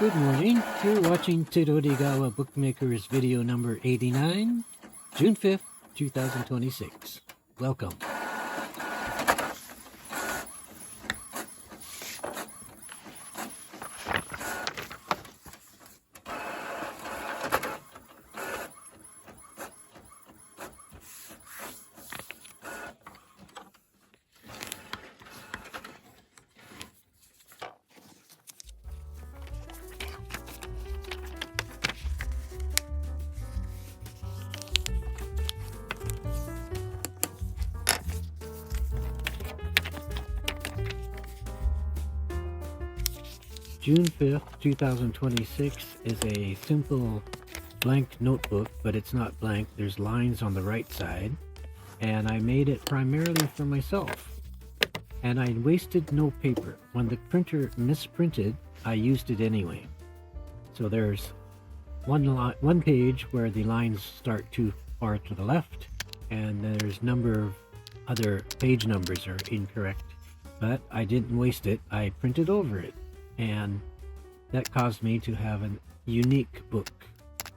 Good morning. You're watching TDGB Bookmakers video number 89, June 5th, 2026. Welcome. June 5th, 2026 is a simple blank notebook, but it's not blank. There's lines on the right side, and I made it primarily for myself. And I wasted no paper. When the printer misprinted, I used it anyway. So there's one page where the lines start too far to the left, and there's number of other page numbers are incorrect. But I didn't waste it. I printed over it. And that caused me to have a unique book.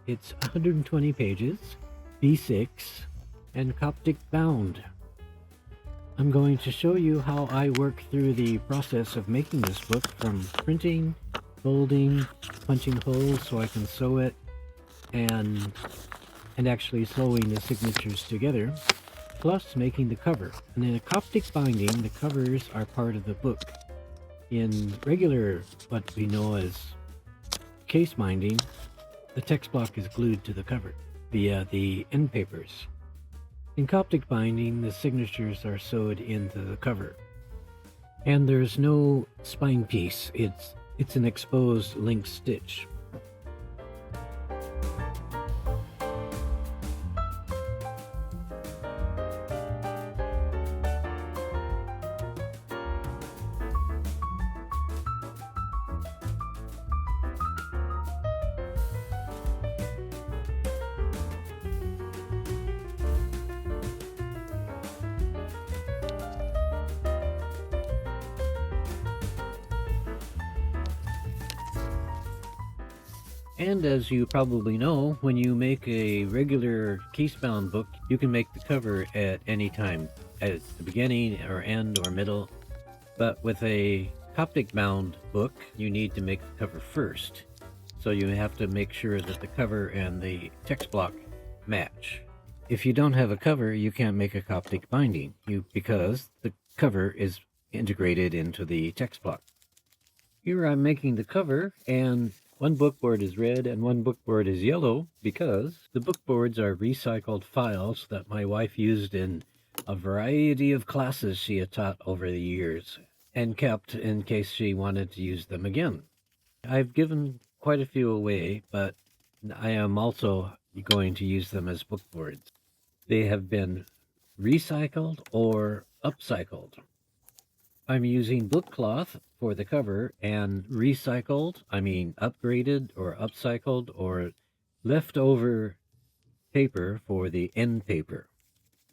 It's 120 pages, B6, and Coptic bound. I'm going to show you how I work through the process of making this book, from printing, folding, punching holes so I can sew it, and actually sewing the signatures together, plus making the cover. And in a Coptic binding, the covers are part of the book. In regular, what we know as case binding, the text block is glued to the cover via the end papers. In Coptic binding, the signatures are sewed into the cover. And there's no spine piece. It's an exposed link stitch. And as you probably know, when you make a regular case-bound book, you can make the cover at any time, at the beginning or end or middle. But with a Coptic-bound book, you need to make the cover first. So you have to make sure that the cover and the text block match. If you don't have a cover, you can't make a Coptic binding, because the cover is integrated into the text block. Here I'm making the cover, and one bookboard is red and one bookboard is yellow because the bookboards are recycled files that my wife used in a variety of classes she had taught over the years and kept in case she wanted to use them again. I've given quite a few away, but I am also going to use them as bookboards. They have been recycled or upcycled. I'm using book cloth for the cover, and recycled, I mean upgraded or upcycled or leftover paper for the end paper.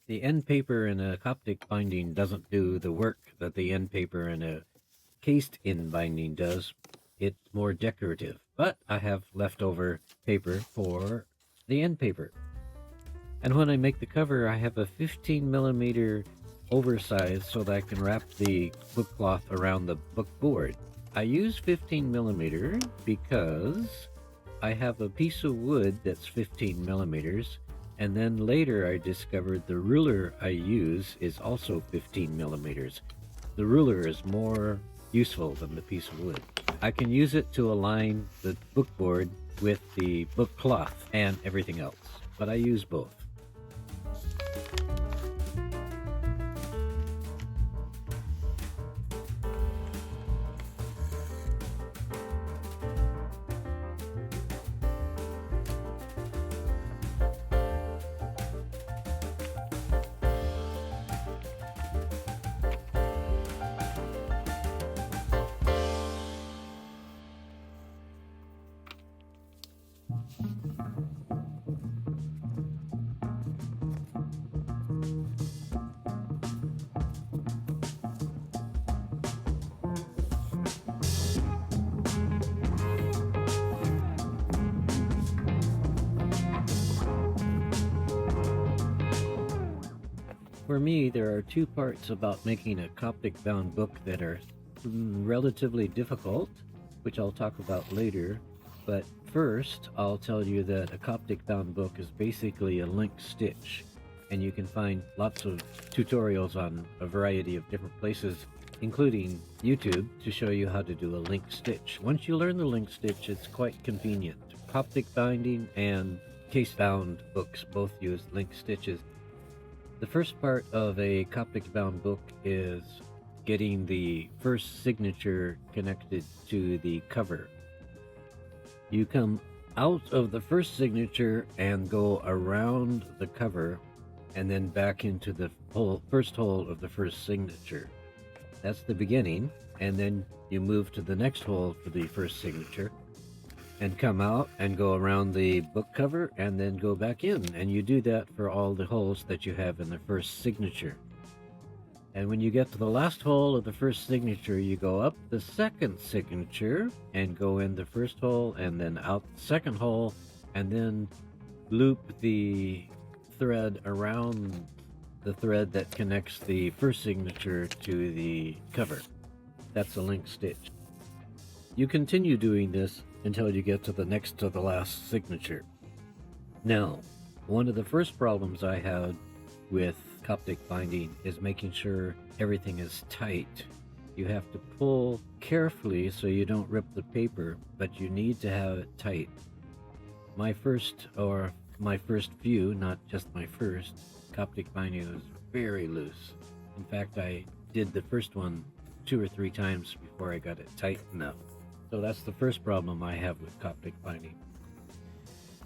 The end paper in a Coptic binding doesn't do the work that the end paper in a cased-in binding does. It's more decorative, but I have leftover paper for the end paper. And when I make the cover, I have a 15mm oversized so that I can wrap the book cloth around the book board. I use 15mm because I have a piece of wood that's 15mm, and then later I discovered the ruler I use is also 15mm. The ruler is more useful than the piece of wood. I can use it to align the book board with the book cloth and everything else, but I use both. For me, there are two parts about making a Coptic bound book that are relatively difficult, which I'll talk about later. But first, I'll tell you that a Coptic bound book is basically a link stitch, and you can find lots of tutorials on a variety of different places, including YouTube, to show you how to do a link stitch. Once you learn the link stitch, it's quite convenient. Coptic binding and case bound books both use link stitches. The first part of a Coptic bound book is getting the first signature connected to the cover. You come out of the first signature and go around the cover and then back into the first hole of the first signature. That's the beginning, and then you move to the next hole for the first signature and come out and go around the book cover and then go back in, and you do that for all the holes that you have in the first signature. And when you get to the last hole of the first signature, you go up the second signature and go in the first hole and then out the second hole, and then loop the thread around the thread that connects the first signature to the cover. That's a link stitch. You continue doing this until you get to the next to the last signature. Now, one of the first problems I had with Coptic binding is making sure everything is tight. You have to pull carefully so you don't rip the paper, but you need to have it tight. My first few, not just my first, Coptic binding was very loose. In fact, I did the first one 2 or 3 times before I got it tight enough. So that's the first problem I have with Coptic binding.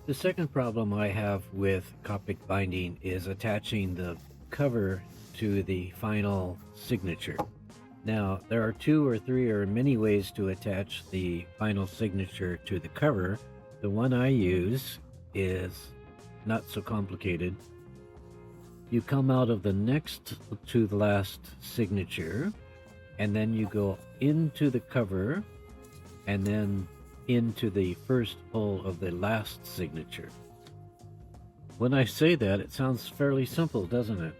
The second problem I have with Coptic binding is attaching the cover to the final signature. Now, there are 2 or 3 or many ways to attach the final signature to the cover. The one I use is not so complicated. You come out of the next to the last signature, and then you go into the cover, and then into the first hole of the last signature. When I say that, it sounds fairly simple, doesn't it?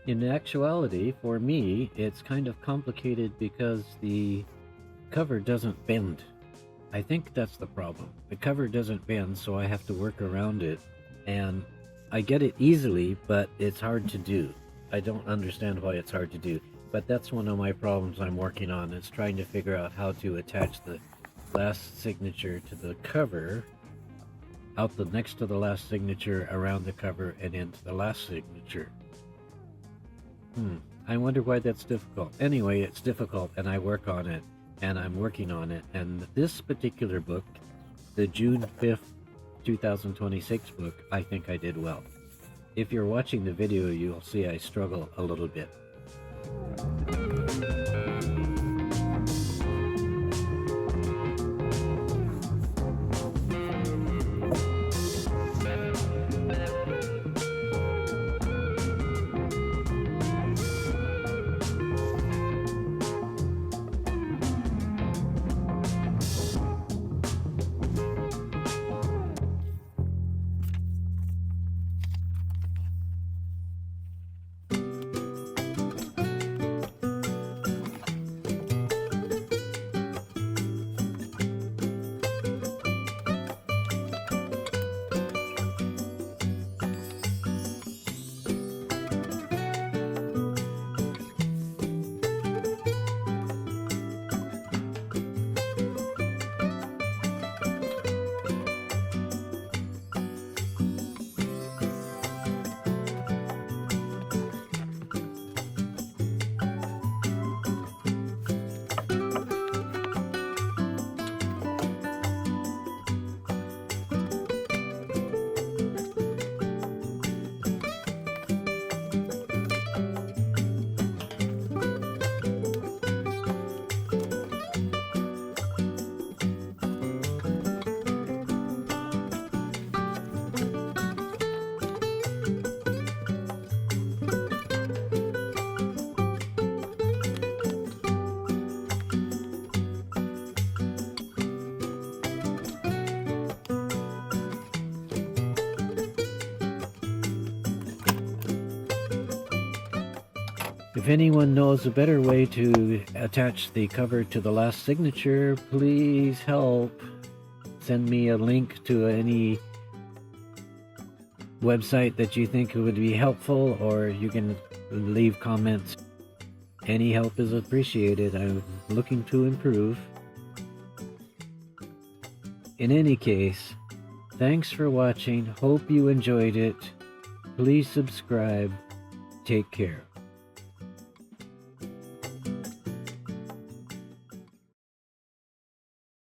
In actuality, for me, it's kind of complicated because the cover doesn't bend. I think that's the problem. The cover doesn't bend, so I have to work around it, and I get it easily, but it's hard to do. I don't understand why it's hard to do, but that's one of my problems I'm working on, is trying to figure out how to attach the last signature to the cover, out the next to the last signature, around the cover, and into the last signature. I wonder why that's difficult. Anyway, it's difficult, and I work on it, and I'm working on it. And this particular book, the June 5th, 2026 book, I think I did well. If you're watching the video, you'll see I struggle a little bit. If anyone knows a better way to attach the cover to the last signature, please help. Send me a link to any website that you think would be helpful, or you can leave comments. Any help is appreciated. I'm looking to improve. In any case, thanks for watching. Hope you enjoyed it. Please subscribe. Take care.